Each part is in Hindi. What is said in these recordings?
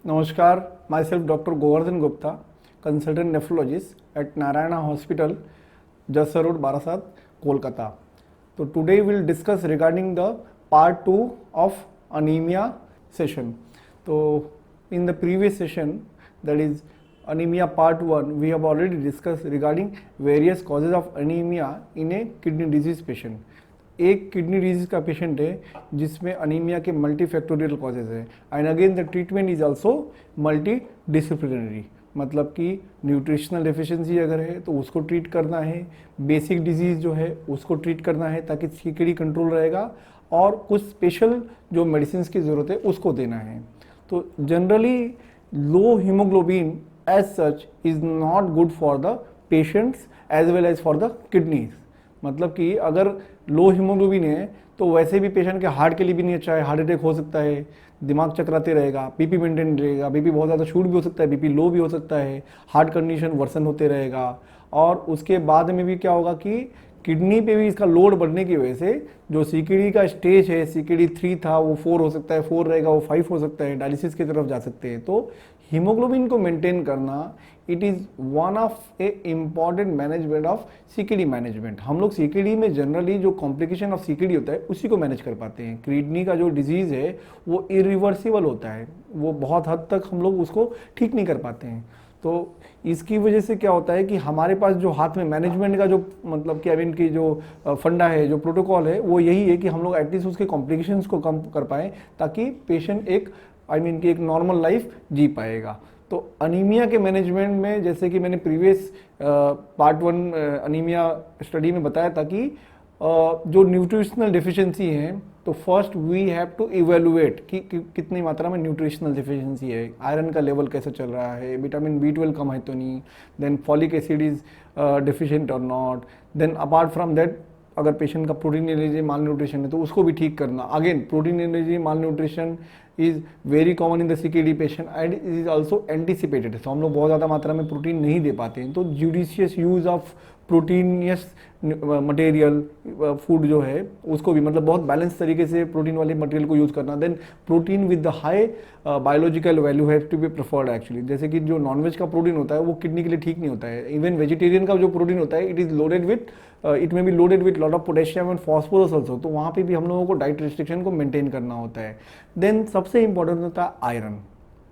Namaskar, myself Dr. Govardhan Gupta, consultant nephrologist at Narayana Hospital, Jasar Road, Barasat, Kolkata. So today we'll discuss regarding the part 2 of anemia session. So in the previous session, that is anemia part 1, we have already discussed regarding various causes of anemia in a kidney disease patient. एक किडनी डिजीज का पेशेंट है जिसमें अनीमिया के मल्टी फैक्टोरियल कॉजेज है and again the treatment is also multi disciplinary, मतलब कि न्यूट्रिशनल डेफिशिएंसी अगर है तो उसको ट्रीट करना है, बेसिक डिजीज जो है उसको ट्रीट करना है ताकि सीकेडी कंट्रोल रहेगा, और कुछ स्पेशल जो मेडिसिन की ज़रूरत है उसको देना है. तो generally low haemoglobin as such is not good for the patients as well as for the kidneys. मतलब कि अगर लो हीमोग्लोबिन है तो वैसे भी पेशेंट के हार्ट के लिए भी नहीं अच्छा है, हार्ट अटैक हो सकता है, दिमाग चकराते रहेगा, बीपी मेंटेन रहेगा, बीपी बहुत ज़्यादा शूट भी हो सकता है, बीपी लो भी हो सकता है, हार्ट कंडीशन वर्सन होते रहेगा, और उसके बाद में भी क्या होगा कि किडनी पे भी इसका लोड बढ़ने की वजह से जो सीकेडी का स्टेज है, सीकेडी 3 था वो 4 हो सकता है, 4 रहेगा वो 5 हो सकता है, डायलिसिस की तरफ जा सकते हैं. तो हीमोग्लोबिन को मेंटेन करना it is one of A important management of CKD management. हम लोग सीकेडी में जनरली जो कॉम्प्लिकेशन ऑफ सीकेडी होता है उसी को मैनेज कर पाते हैं. किडनी का जो डिजीज़ है वो इरिवर्सिबल होता है, वो बहुत हद तक हम लोग उसको ठीक नहीं कर पाते हैं. तो इसकी वजह से क्या होता है कि हमारे पास जो हाथ में मैनेजमेंट का जो मतलब कि आई की जो फंडा है, जो प्रोटोकॉल है, वो यही है कि हम लोग एटलीस्ट उसके कॉम्प्लिकेशंस को कम कर पाएँ ताकि पेशेंट एक कि एक नॉर्मल लाइफ जी पाएगा. तो अनीमिया के मैनेजमेंट में जैसे कि मैंने प्रीवियस पार्ट 1 अनीमिया स्टडी में बताया था कि जो न्यूट्रिशनल डेफिशिएंसी है तो first we have to evaluate कि कितनी मात्रा में न्यूट्रिशनल डेफिशिएंसी है, आयरन का लेवल कैसे चल रहा है, विटामिन B12 कम है तो नहीं, then folic acid is deficient और not, then apart from that अगर पेशेंट का प्रोटीन एलर्जी माल न्यूट्रिशन है तो उसको भी ठीक करना. Again protein allergy malnutrition is very common in the CKD patient and is is also anticipated. तो हम लोग बहुत ज़्यादा मात्रा में प्रोटीन नहीं दे पाते हैं, तो judicious use of proteinaceous material food जो है उसको भी मतलब बहुत बैलेंस तरीके से प्रोटीन वाले मटेरियल को यूज़ करना. Then protein with the high biological value have to be preferred actually. जैसे कि जो नॉनवेज का प्रोटीन होता है वो किडनी के लिए ठीक नहीं होता है. इवन वेजिटेरियन का जो प्रोटीन होता है it is loaded with it में be loaded with lot of potassium and phosphorus also. तो वहाँ पे भी हम लोगों को डाइट रिस्ट्रिक्शन को मेंटेन करना होता है. देन सबसे इंपॉर्टेंट होता है आयरन.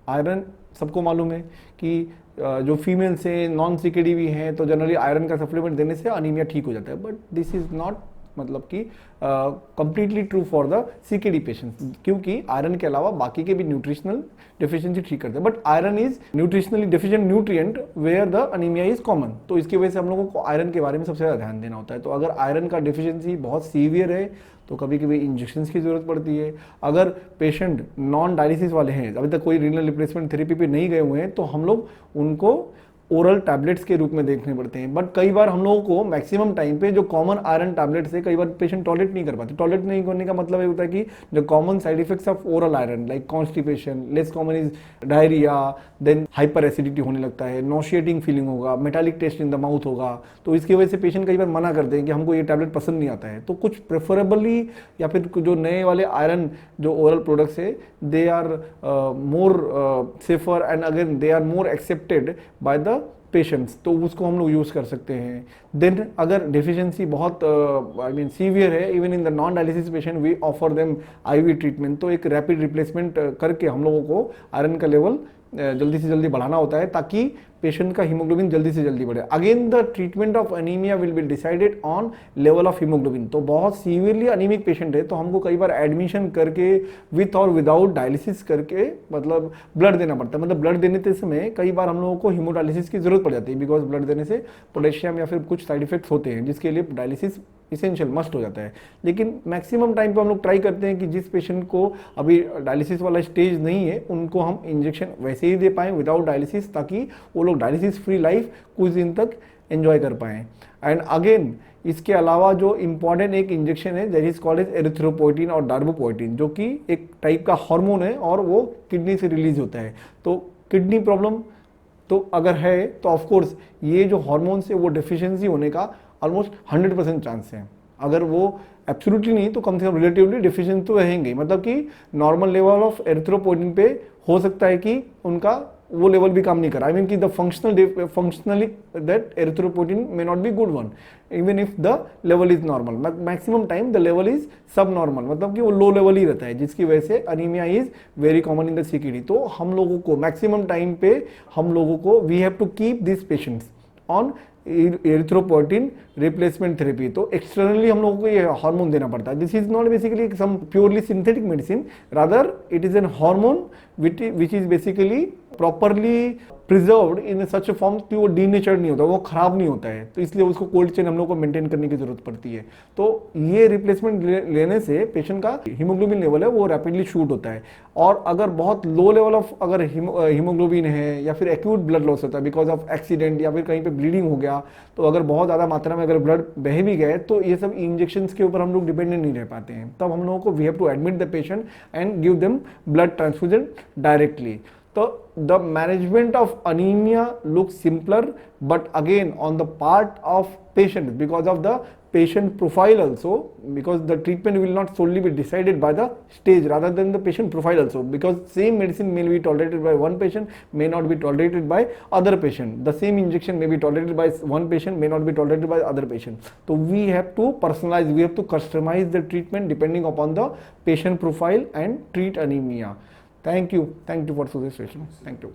आयरन सबको मालूम है कि जो फीमेल से नॉन सीकेडी भी हैं तो जनरली आयरन का सप्लीमेंट देने से अनीमिया ठीक हो जाता है, बट दिस इज़ नॉट मतलब कि completely true for the CKD patients, क्योंकि आयरन के अलावा बाकी के भी न्यूट्रिशनल डेफिशिएंसी ठीक करते हैं. But iron is nutritionally deficient nutrient where the anaemia is common. तो इसकी वजह से हम लोगों को आयरन के बारे में सबसे ज़्यादा ध्यान देना होता है. तो अगर आयरन का डेफिशिएंसी बहुत सीवियर है तो कभी कभी इंजेक्शन की ज़रूरत पड़ती है. अगर पेशेंट नॉन डायलिसिस वाले हैं, अभी तक कोई रीनल रिप्लेसमेंट थेरेपी पे नहीं गए हुए हैं, तो हम लोग उनको ओरल टैबलेट्स के रूप में देखने पड़ते हैं. बट कई बार हम लोगों को मैक्सिमम टाइम पे जो कॉमन आयरन टैबलेट्स है कई बार पेशेंट टॉलरेट नहीं कर पाते. टॉलरेट नहीं करने का मतलब ये होता है कि जो common side effects of oral iron like constipation, less common is diarrhoea, then hyper acidity होने लगता है, नॉशिएटिंग फीलिंग होगा, metallic taste in the mouth होगा. तो इसकी वजह से पेशेंट कई बार मना करते हैं कि हमको ये टैबलेट पसंद नहीं आता है. तो कुछ प्रेफरेबली या फिर जो नए वाले आयरन जो ओरल प्रोडक्ट्स है they are more safer and again they are more accepted by the patients, तो उसको हम लोग यूज़ कर सकते हैं. देन अगर डेफिशिएंसी बहुत सीवियर है, even in the non dialysis patient we offer them IV treatment. तो एक रैपिड रिप्लेसमेंट करके हम लोगों को आयरन का लेवल जल्दी से जल्दी बढ़ाना होता है ताकि पेशेंट का हीमोग्लोबिन जल्दी से जल्दी बढ़े. Again the treatment of anaemia will be decided on level of haemoglobin. तो बहुत सीवियरली अनीमिक पेशेंट है तो हमको कई बार एडमिशन करके विथ और विदाउट डायलिसिस करके मतलब ब्लड देना पड़ता है. मतलब ब्लड देने के समय कई बार हम लोगों को हीमोडायलिसिस की जरूरत पड़ जाती है, बिकॉज ब्लड देने से पोटेशियम या फिर कुछ साइड इफेक्ट्स होते हैं जिसके लिए डायलिसिस इसेंशियल मस्ट हो जाता है. लेकिन मैक्सिमम टाइम पे हम लोग ट्राई करते हैं कि जिस पेशेंट को अभी डायलिसिस वाला स्टेज नहीं है उनको हम इंजेक्शन वैसे ही दे पाएँ विदाउट डायलिसिस, ताकि वो लोग डायलिसिस फ्री लाइफ कुछ दिन तक एंजॉय कर पाएँ. एंड अगेन इसके अलावा जो इम्पॉर्टेंट एक इंजेक्शन है that is called as erythropoietin और डार्बोपोइटिन, जो कि एक टाइप का हार्मोन है और वो किडनी से रिलीज होता है. तो किडनी प्रॉब्लम तो अगर है तो ऑफकोर्स ये जो हार्मोन्स है वो डेफिशिएंसी होने का ऑलमोस्ट 100% चांस है. अगर वो एब्सोल्युटली नहीं तो कम से कम रिलेटिवली डिफिशिएंट तो रहेंगे. मतलब कि नॉर्मल लेवल ऑफ एरिथ्रोपोइटिन पे हो सकता है कि उनका वो लेवल भी काम नहीं कर रहा। आई मीन कि the functionally that erythropoietin may not be good one even if the level is normal, maximum time the level is सब नॉर्मल, मतलब कि वो लो लेवल ही रहता है, जिसकी वजह से anaemia is very common in the CKD. तो हम लोगों को मैक्सिमम टाइम पे हम लोगों को we have to keep this patients on erythropoietin replacement therapy. तो एक्सटर्नली हम लोगों को ये हार्मोन देना पड़ता है। This is not basically some purely synthetic medicine, rather it is an hormone which is basically properly preserved in such form कि वो डीनेचर्ड नहीं होता, वो खराब नहीं होता है, तो इसलिए उसको कोल्ड चेन हम लोग को मेंटेन करने की जरूरत पड़ती है। तो ये रिप्लेसमेंट लेने से पेशेंट का हीमोग्लोबिन लेवल है वो रैपिडली शूट होता है। और अगर बहुत लो लेवल ऑफ अगर हीमोग्लोबिन है या फिर एक्यूट ब्लड लॉस होता है बिकॉज ऑफ एक्सीडेंट या फिर कहीं पे ब्लीडिंग हो गया, तो अगर बहुत ज़्यादा मात्रा में अगर ब्लड बह भी गए तो ये सब इंजेक्शन के ऊपर हम लोग डिपेंडेंट नहीं रह पाते हैं। तब हम लोगों को we have to admit the patient and give them blood transfusion directly. So the management of anemia looks simpler, but again on the part of patient because of the patient profile also, because the treatment will not solely be decided by the stage rather than the patient profile also, because same medicine may be tolerated by one patient, may not be tolerated by other patient. The same injection may be tolerated by one patient, may not be tolerated by other patient. So we have to personalize, we have to customize the treatment depending upon the patient profile and treat anemia. Thank you for this session. Thank you.